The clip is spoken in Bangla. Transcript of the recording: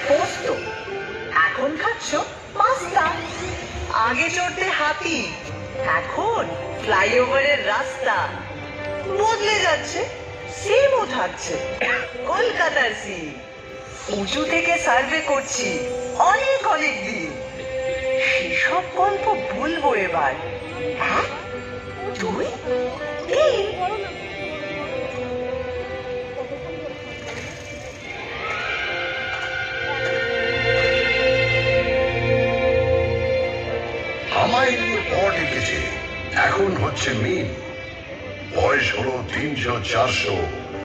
পোস্ত, এখন খাচ্ছ পাস্তা। আগে চড়তে হাতি, এখন ফ্লাইওভারের রাস্তা। বদলে যাচ্ছে, সিমও থাকছে কলকাতার সিম। উঁচু থেকে সার্ভে করছি অনেক অনেক দিন। সেসব গল্প বলবো এবার। 1 2 3। আমায় নিয়ে পট এঁকেছে, এখন হচ্ছে মিম। বয়স হলো 300 400,